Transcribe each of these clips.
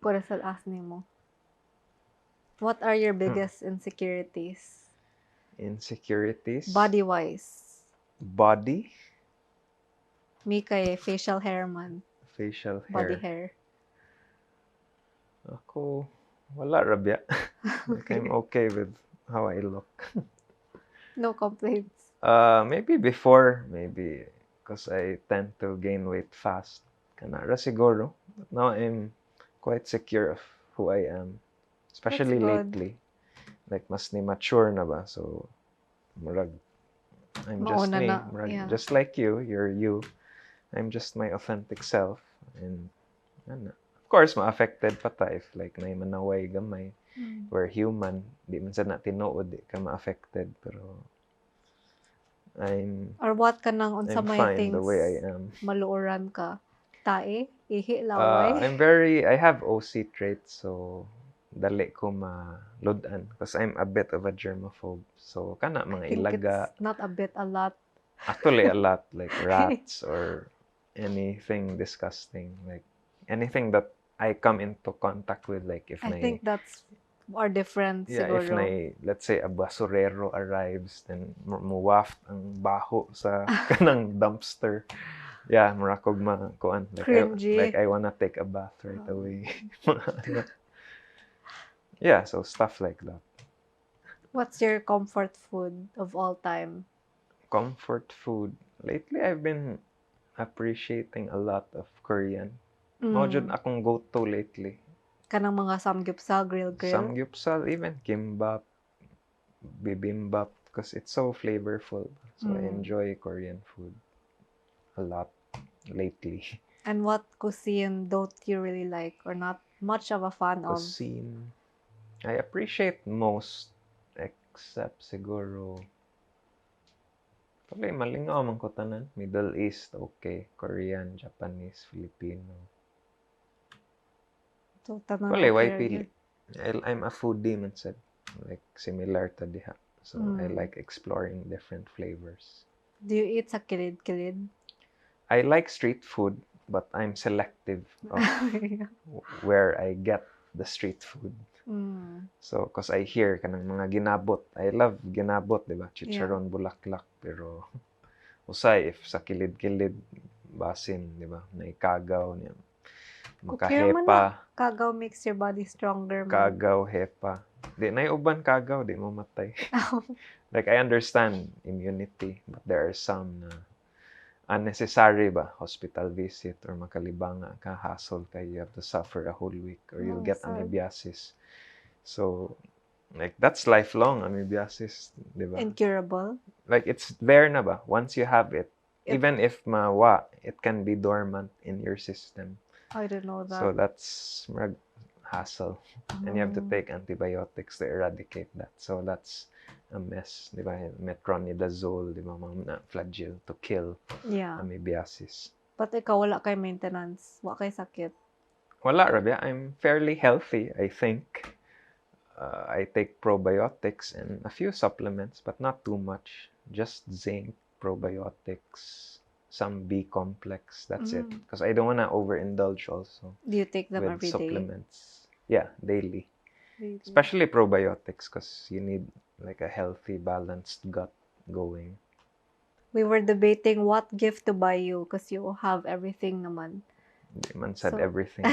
ko rin sa ask nimo. What are your biggest insecurities? Insecurities? Body-wise. Body? Me kay facial hair man. Facial Body hair. hair. Ako, wala rabya. Like, I'm okay with how I look. No complaints. Maybe before, because I tend to gain weight fast. Kanara siguro. But now I'm quite secure of who I am. Especially good. lately. Like, mas ni mature na ba? So, murag, I'm just Mauna me. na, Murag, yeah. just like you. You're you. I'm just my authentic self. And, ano, of course, ma-affected pa ta if like na manaway gamay. We're human. Di man sa na tinuod, di ka ma-affected. Pero, Or what ka nang unsa I'm may fine things the way I am. maluoran ka? Tae? Ihi? Laway? I have OC traits, so dali ko maludan because I'm a bit of a germaphobe. So, kana mga I think ilaga. it's not a bit, a lot. Actually, a lot. Like rats or anything disgusting. Like, anything that I come into contact with. Like, if I think that's our difference if siguro. let's say, a basurero arrives, then muwaft ang baho sa kanang dumpster. Yeah, murakog kuan. Cringy. I wanna take a bath right away. Yeah, so stuff like that. What's your comfort food of all time? Comfort food. Lately, I've been appreciating a lot of Korean. Mao jud akong go-to lately. Kanang mga samgyupsal, grill. Samgyupsal, even kimbap, bibimbap, because it's so flavorful. So I enjoy Korean food a lot lately. And what cuisine don't you really like or not much of a fan of? Cuisine. I appreciate most, except siguro, probably malingaw man ko tanan. Middle East, okay. Korean, Japanese, Filipino. So, tanang Probably, why okay pili? I'm a foodie man said. Like, similar to diha. So, I like exploring different flavors. Do you eat sa kilid-kilid? I like street food, but I'm selective of where I get the street food. So, because I hear kanang mga ginabot. I love ginabot, di ba? Chicharon, bulaklak. Pero, usay, if sa kilid-kilid, basin, di ba? Naikagaw niya. Makahepa. Kagaw makes your body stronger, man. Kagaw, hepa. Di, naiuban kagaw, di mo matay. Like, I understand immunity, but there are some na unnecessary ba? Hospital visit or makalibanga ka, hassle ka, you have to suffer a whole week or you'll get amoebiasis. So, like, that's lifelong amoebiasis, di ba? Incurable? Like, it's there na ba? Once you have it, even if mawa, it can be dormant in your system. I don't know that. So, that's hassle. And you have to take antibiotics to eradicate that. So, that's a mess, di ba? Metronidazole, di ba? Mga flagyl to kill amoebiasis. But ikaw wala kay maintenance. Wala kay sakit. Wala, Rabia. I'm fairly healthy, I think. I take probiotics and a few supplements, but not too much. Just zinc, probiotics, some B complex. That's it. Because I don't want to overindulge also. Do you take them with every supplements. Yeah, daily. day? Especially probiotics because you need like a healthy, balanced gut going. We were debating what gift to buy you because you have everything naman. Hindi man said everything.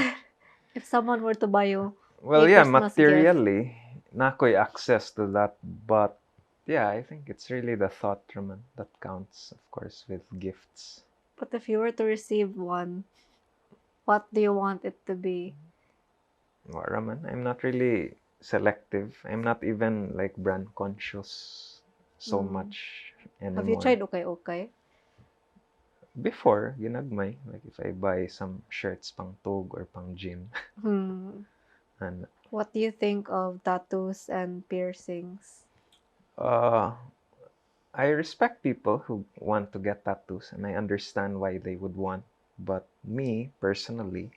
If someone were to buy you Well, a yeah, Christmas materially, nakoy access to that, but yeah, I think it's really the thought, Raman, that counts, of course, with gifts. But if you were to receive one, what do you want it to be? Well, Raman, I'm not really selective. I'm not even like brand conscious so much anymore. Have you tried okay? Before, ginagmay. Like if I buy some shirts pang tug or pang gym. And what do you think of tattoos and piercings? I respect people who want to get tattoos and I understand why they would want. But me, personally,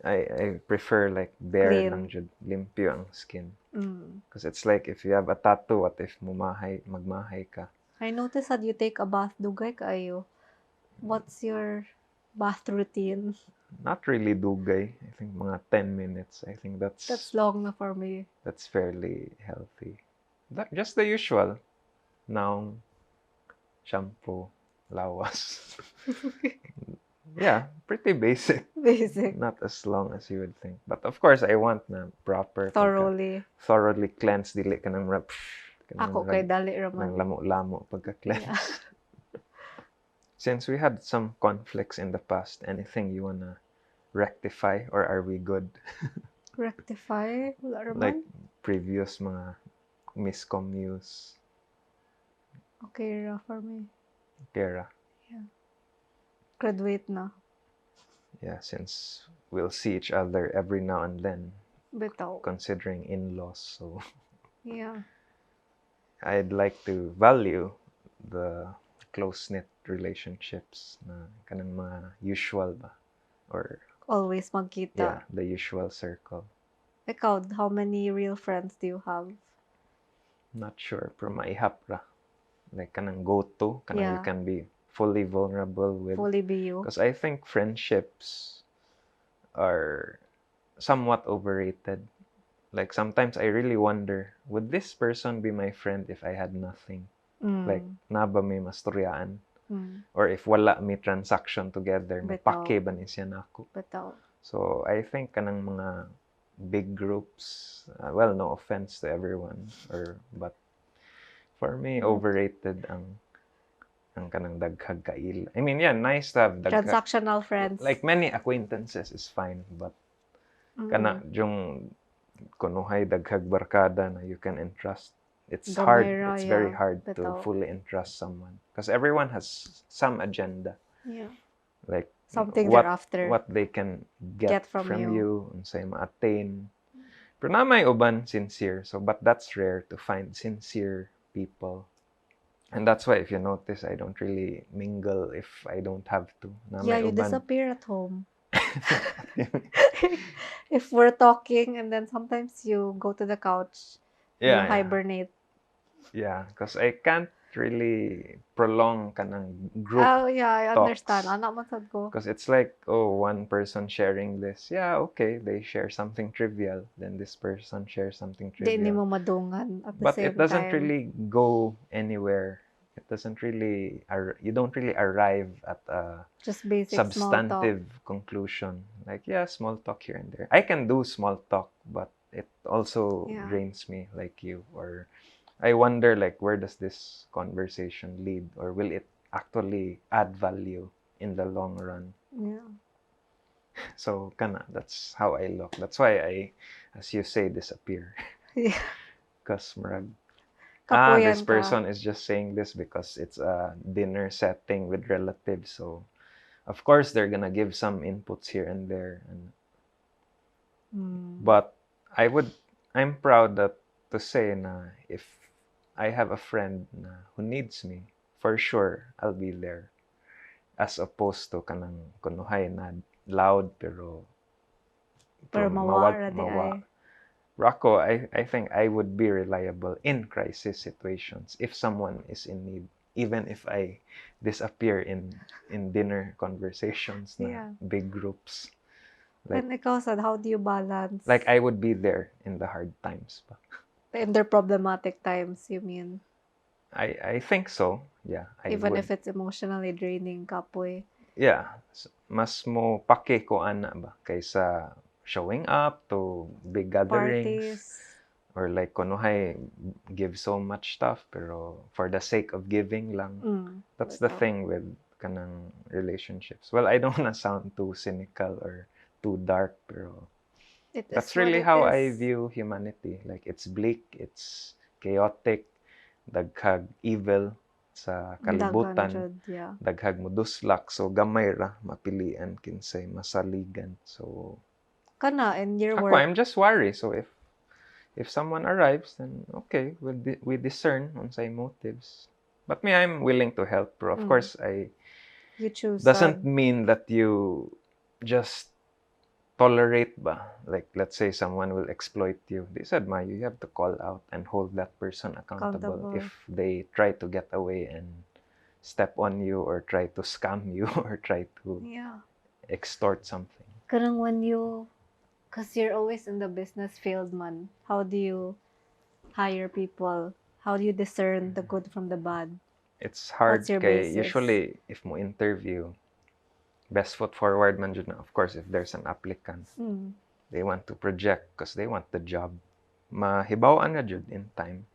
I prefer like bare lang jud, limpyo ang skin. Because it's like if you have a tattoo, what if magmahay ka? I noticed that you take a bath dugay kaayo. What's your bath routine? not really dugay. I think mga 10 minutes. I think That's long na for me. that's fairly healthy. Just the usual. Now, shampoo, lawas. Yeah, pretty basic. Basic. Not as long as you would think. But of course, I want na proper. Thoroughly cleanse. Dili ka nang Ako kay dali raman. Nang lamo-lamo pagka-cleanse. Yeah. Since we had some conflicts in the past, anything you wanna rectify or are we good? Rectify? Wala raman? Like previous mga miscommunes. Okay ra for me. Kera. Yeah. Graduate na. Yeah, since we'll see each other every now and then. Bitaw. Considering in-laws, so Yeah. I'd like to value the close-knit relationships na kanang mga usual ba? Or Always magkita. yeah, the usual circle. Ikaw, how many real friends do you have? Not sure, pero maihap ra. Like kanang go-to, kanang you Yeah. can be fully vulnerable with. Fully be you. Because I think friendships are somewhat overrated. Like sometimes I really wonder, would this person be my friend if I had nothing? Like naba may masturyaan? Or if wala may transaction together, may Bitaw. pake ba ni siya nako? Bitaw. So I think kanang mga big groups, well, no offense to everyone, but for me, overrated ang kanang daghag kail. I mean, yeah, nice to have Transactional friends. Like many acquaintances is fine, but kana yung kunuhay daghag barkada na you can entrust. It's hard. Gamera, It's very yeah. hard to Bitaw. fully entrust someone because everyone has some agenda. Yeah. Like Something what they're after. what they can get From you, unsay ma-attain. Pero na may uban sincere. So but that's rare to find sincere people. And that's why if you notice, I don't really mingle if I don't have to. Na Yeah, may you uban. disappear at home. If we're talking and then sometimes you go to the couch, you Yeah, yeah. hibernate. Yeah, because I can't really prolong kanang group Oh, yeah, I talks. understand. Anak man sad ko. Because it's like, oh, one person sharing this. Yeah, okay, they share something trivial. Then this person shares something Di ni trivial. mo madungan at the But same it doesn't time. really go anywhere. It doesn't really, you don't really arrive at a Just basic small talk. substantive conclusion. Like, yeah, small talk here and there. I can do small talk, but it also Yeah. drains me like you. Or I wonder, like, where does this conversation lead? Or will it actually add value in the long run? Yeah. So, kana, that's how I look. That's why I, as you say, disappear. Yeah. Because Kapuyan this ka. person is just saying this because it's a dinner setting with relatives. So, of course, they're gonna give some inputs here and there. But I'm proud to say na if I have a friend who needs me, for sure, I'll be there. As opposed to kanang kunuhay na loud pero mawa ra di ay. Rocco, I think I would be reliable in crisis situations if someone is in need, even if I disappear in dinner conversations na Yeah. big groups. Like, And ikaw sad, how do you balance? like I would be there in the hard times. In their problematic times, you mean? I think so. Yeah. Even if it's emotionally draining, kapoy. Yeah. Mas mo pake ko ana ba kaysa showing up to big gatherings. Parties. Or like kunuhay give so much stuff pero for the sake of giving lang. That's the thing with kanang relationships. Well, I don't wanna sound too cynical or too dark pero that's really how I view humanity. Like it's bleak, it's chaotic, daghag evil sa kalibutan, yeah. daghag muduslak, so gamay ra mapilian kinsay masaligan. So kana in your ako, work, I'm just worried. So if someone arrives, then okay, we discern on say motives. But me, I'm willing to help, bro. Of course, you choose doesn't mean that you just tolerate ba. Like, let's say someone will exploit you. They said, Ma, you have to call out and hold that person accountable if they try to get away and step on you or try to scam you or try to extort something. Karang when you, cause you're always in the business field, man. How do you hire people? How do you discern the good from the bad? It's What's hard your kay basis? usually if mo interview, best foot forward man jud na. Of course, if there's an applicant, they want to project because they want the job. Mahibaw-an na jud in time.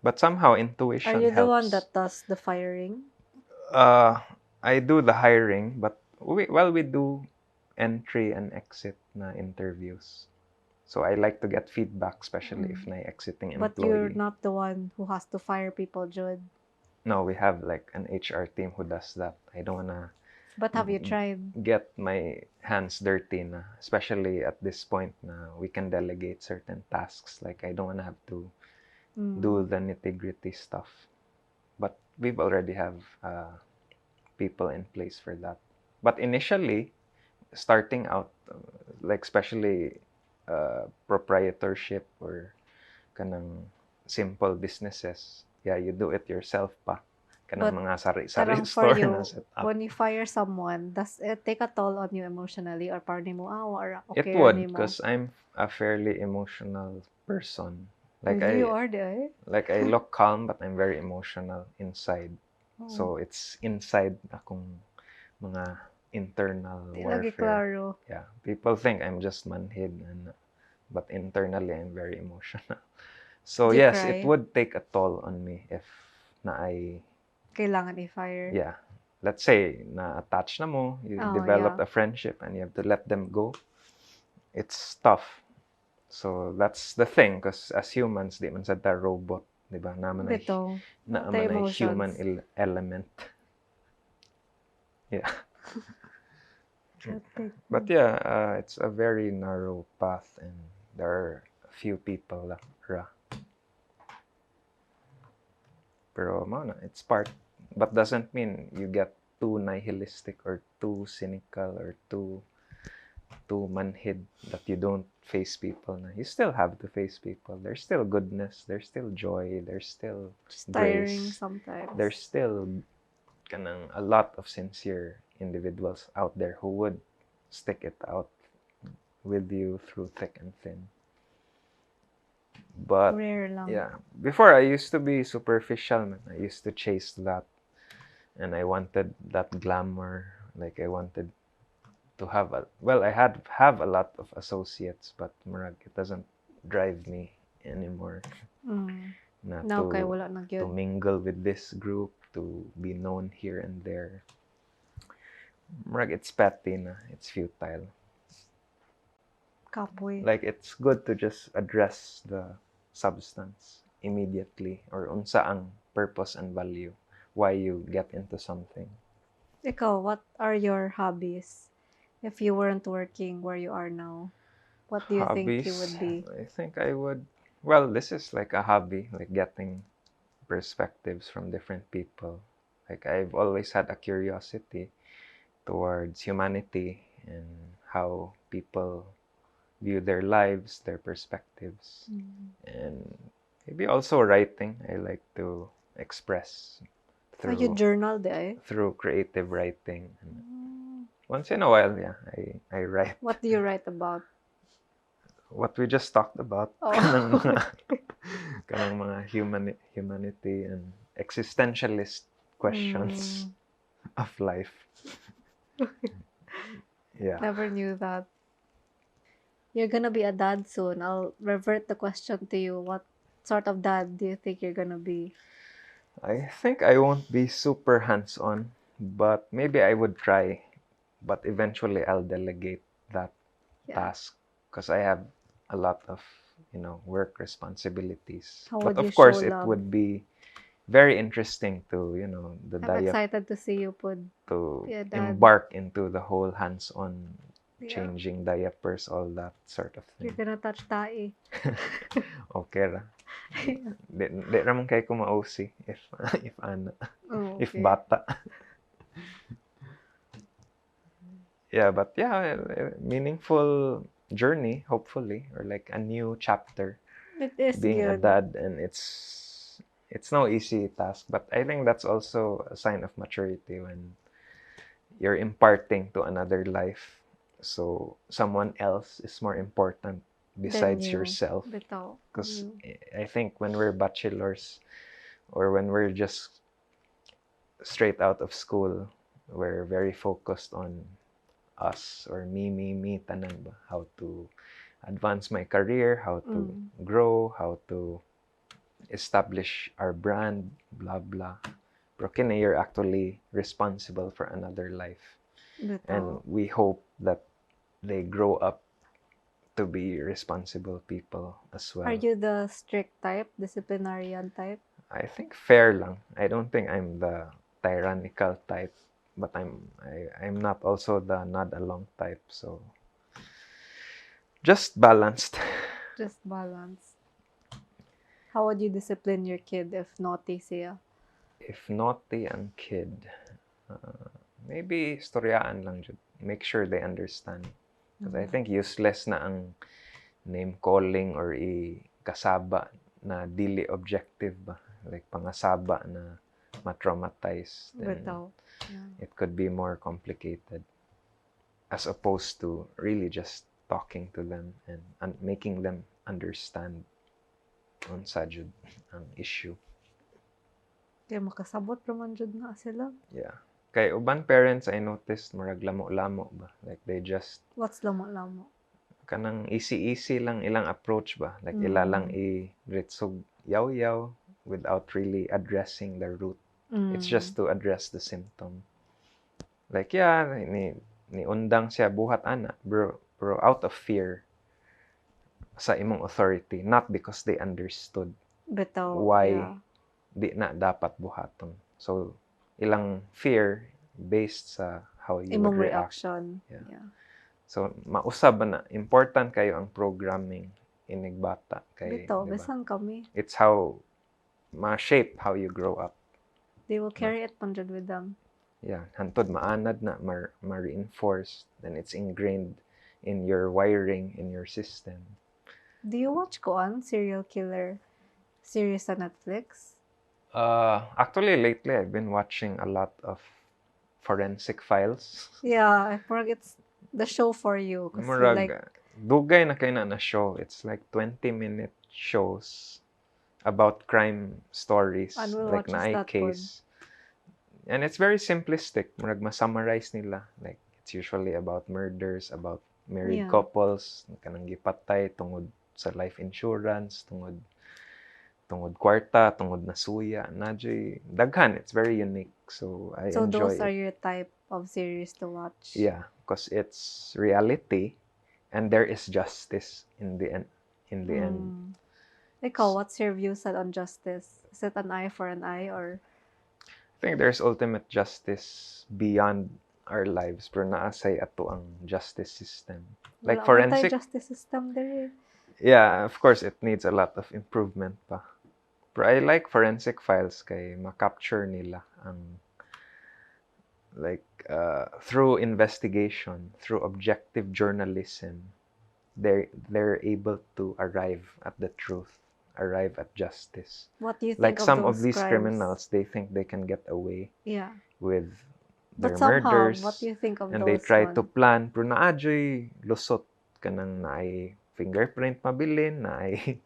But somehow Are intuition you the one helps. that does the firing? Uh, I do the hiring, but we do entry and exit na interviews. So I like to get feedback, especially if na exiting But you're employee. not the one who has to fire people, Jude. No, we have like an HR team who does that. I don't wanna But have you tried? get my hands dirty na, especially at this point na we can delegate certain tasks. Like I don't wanna have to do the nitty-gritty stuff. But we've already have people in place for that. But initially, starting out, like especially proprietorship or kanang simple businesses, yeah, you do it yourself pa. Kanang But mga sari-sari karang for store na you, set up. when you fire someone, does it take a toll on you emotionally or parang mo or It okay would, ni mo? because I'm a fairly emotional person. Like Really, you are the I look calm, but I'm very emotional inside. So it's inside akong mga internal Di lagi warfare. klaro. Yeah, people think I'm just manhid, but internally I'm very emotional. So Did you yes, it cry? would take a toll on me if na I, Kailangan i-fire. yeah, let's say na attach na mo, you developed a friendship and you have to let them go. It's tough. So that's the thing, because as humans, di man sad ta robot, di ba? Naman ay Bitaw. naman ay human Emotions. element. Yeah. Chatik. But yeah, it's a very narrow path, and there are a few people ra. Pero mao na, it's part, but doesn't mean you get too nihilistic or too cynical or too manhid that you don't face people na. You still have to face people. There's still goodness, there's still joy, there's still It's tiring grace. sometimes. There's still kanang a lot of sincere individuals out there who would stick it out with you through thick and thin. But rare lang. yeah, before I used to be superficial, man. I used to chase that, and I wanted that glamour. Like I wanted to have I have a lot of associates, but murag, it doesn't drive me anymore. Na Now kay wala na to gyud. mingle with this group, to be known here and there. Murag, it's petty na, it's futile. Kapoy. Like it's good to just address the substance immediately, or unsa ang purpose and value, why you get into something. Ikaw, what are your hobbies? If you weren't working where you are now, what do you think you would be? I think I would, well, this is like a hobby, like getting perspectives from different people. Like I've always had a curiosity towards humanity and how people view their lives, their perspectives, and maybe also writing. I like to express So you journal di through creative writing. And once in a while, yeah, I write. What do you write about? What we just talked about, kanang mga humanity and existentialist questions of life. Yeah. Never knew that. You're gonna be a dad soon. I'll revert the question to you. What sort of dad do you think you're gonna be? I think I won't be super hands-on, but maybe I would try. But eventually I'll delegate that task, because I have a lot of, work responsibilities. How But would you of course, show it love? would be very interesting to, the I'm excited to see you put to be a dad. embark into the whole hands-on Yeah. changing diapers, all that sort of You're thing. gonna touch tae. Okay ra. Di ramon kay ko ma-OC if ana, if bata. Yeah, but yeah, meaningful journey, hopefully, or like a new chapter. It is Being a good. dad, and it's no easy task, but I think that's also a sign of maturity when you're imparting to another life So someone else is more important Then besides you. yourself. Bitaw. Because You. I think when we're bachelors or when we're just straight out of school, we're very focused on us or me, tanan ba? How to advance my career, how to grow, how to establish our brand, blah, blah. Pero kini, you're actually responsible for another life. And Bitaw. we hope that they grow up to be responsible people as well. Are you the strict type, disciplinarian type? I think fair lang. I don't think I'm the tyrannical type, but I'm not also the nod along type. So just balanced. Just balance. How would you discipline your kid if naughty siya? If naughty ang kid, maybe storyaan lang jud. Make sure they understand. Because I think useless na ang name calling or kasaba na dili objective ba. Like pangasaba na ma-traumatize. Then Bitaw. Yeah. it could be more complicated. As opposed to really just talking to them and making them understand on jud ang issue. Kaya makasabot naman jud na sila. Yeah. Kay uban parents, I noticed murag lamo-lamo ba. Like they just What's lamo-lamo? kanang easy lang ilang approach ba. Like ila lang i-ritsog yaw-yaw without really addressing the root. It's just to address the symptom. Like yeah, ni undang siya buhat ana, bro out of fear sa imong authority, not because they understood Bitaw. why Yeah. di na dapat buhaton. So ilang fear based sa how you Imong would react. reaction. Yeah. Yeah. So mausab na important kayo ang programming inig bata kay Bitaw, diba? bisan kami. It's how ma-shape how you grow up. They will carry it man jud with them. Yeah, hantod maanad na ma-reinforce, then it's ingrained in your wiring, in your system. Do you watch koan serial killer series sa Netflix? Actually lately I've been watching a lot of forensic files. Yeah, I forget it's the show for you. Kasi Murag like, dugay na kay na show. It's like 20-minute shows about crime stories, Ano like watches na that case. And it's very simplistic. Murag ma-summarize nila. Like it's usually about murders, about married Yeah. couples, kanang gipatay tungod sa life insurance, tungod kwarta, tungod na suya. Nadyoy daghan. It's very unique. So I So enjoy those are it. your type of series to watch? Yeah, because it's reality and there is justice in the end. Ikaw, what's your views on justice? Is it an eye for an eye or? I think there's ultimate justice beyond our lives, pero naasay ato ang justice system. Like Wala man forensic, tayo justice system there. yeah, of course, it needs a lot of improvement pa. Pero I like forensic files kay ma-capture nila ang like through investigation, through objective journalism, they're able to arrive at the truth, arrive at justice. What do you think Like of some those of these crimes? criminals, they think they can get away Yeah. with But their somehow, murders. what do you think of And those they try to one? plan, pero naadyoy lusot kanang naay fingerprint mabilin, naay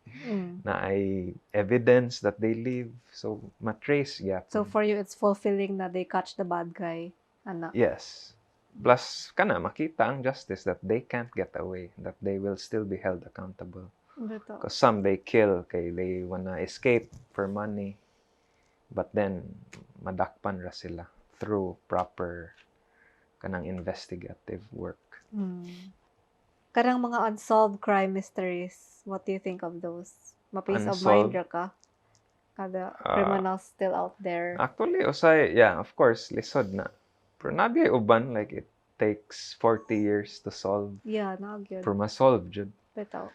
naay evidence that they live. So matrace gyapon. So for you, it's fulfilling na they catch the bad guy. Ana. Yes. Plus kana makita ang justice that they can't get away, that they will still be held accountable. Bito. Because some they kill kay they wanna escape for money. But then madakpan ra sila through proper kanang investigative work. Karang mga unsolved crime mysteries, what do you think of those? Ma-peace of mind ra ka? Kada criminals still out there. Actually, usay, yeah, of course, lisod na. Pero nabiyay uban, like it takes 40 years to solve. Yeah, nagyod. Pero ma-solve, jud. Bitaw.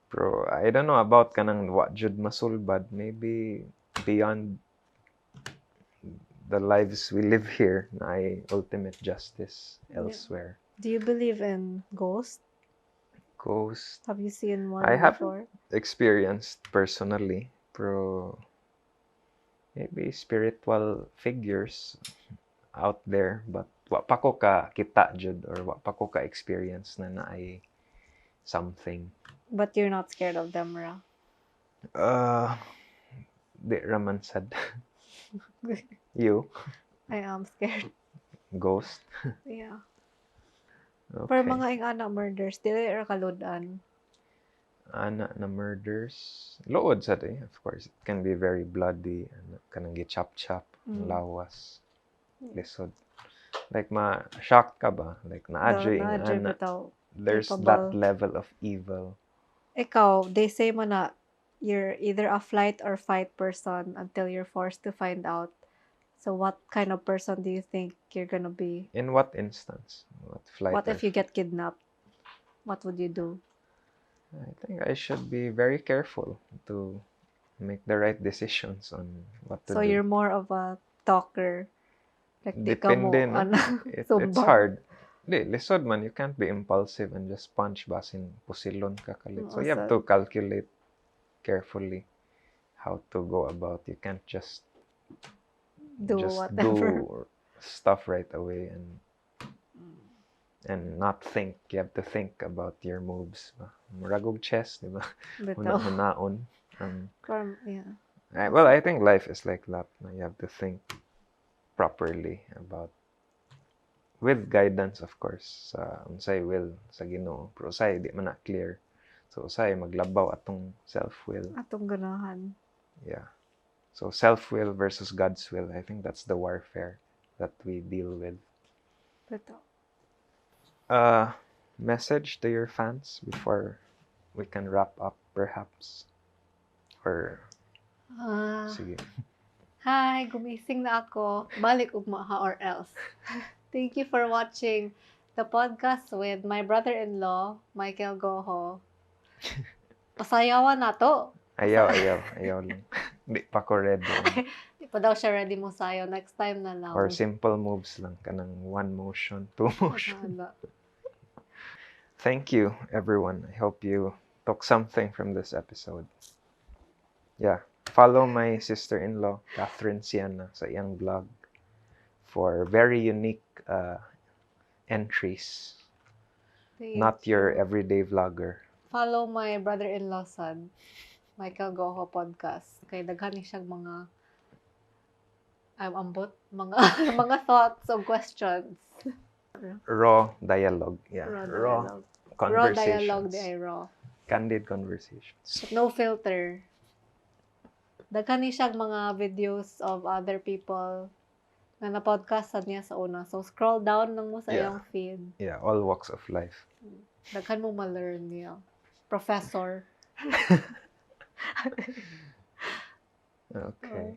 Pero I don't know about kanang wa jud masulbad. Maybe beyond the lives we live here, na ay ultimate justice elsewhere. Do you believe in ghosts? Ghost. Have you seen one I before? haven't experienced personally, pero maybe spiritual figures out there, but wa pa ko ka kita jud or wa pa ko ka experience na naay something. But you're not scared of them, ra? Di raman sad. You? I am scared. Ghost? Yeah. Okay. Pero mga ingana murders, dili ra kaludan. Ana na murders. Lood sad eh, of course. It can be very bloody. Kanang gi-chop-chop, lawas, lisod. Like, ma-shock ka ba? Like, naadyo yung ana. There's that level of evil. Ikaw, they say mo na, you're either a flight or fight person until you're forced to find out. So what kind of person do you think you're gonna be? In what instance? What if you get kidnapped? What would you do? I think I should be very careful to make the right decisions on what to do. So you're more of a talker. Like, Depende, no? It's hard. Di, lisod man. You can't be impulsive and just punch basin pusilon ka kalit. So you have to calculate carefully how to go about. You can't just do stuff right away and not think. You have to think about your moves. Muragog chess, di ba? Hunaon. Yeah. Well, I think life is like that. You have to think properly about, with guidance, of course, sa unsay will sa Ginoo. Pero usay di man na clear. So usay maglabaw atong self-will. Atong ganahan. Yeah. So self-will versus God's will. I think that's the warfare that we deal with. Beto. Message to your fans before we can wrap up, perhaps? Or sige. Hi, gumising na ako. Balik ugma ha or else. Thank you for watching the podcast with my brother-in-law, Michael Goho. Pasayawan na to. Ayaw lang. Di pa ko ready. Di pa daw siya ready mo sayo. Next time na lang. Or simple moves lang. Kanang 1 motion, 2 motion. Thank you, everyone. I hope you took something from this episode. Yeah. Follow my sister-in-law, Kathryn Sienna, sa iyang blog for very unique entries. Not your everyday vlogger. Follow my brother-in-law's son, Michael Goho podcast. Kay daghan ni siyang mga mga thoughts or questions. Raw dialogue. Yeah. Raw conversations. Raw dialogue di ay raw. Candid conversations. No filter. Daghan ni siyang mga videos of other people na na-podcastan niya sa una. So, scroll down lang mo sa iyong feed. Yeah, all walks of life. Daghan mo ma-learn niya. Professor. Okay.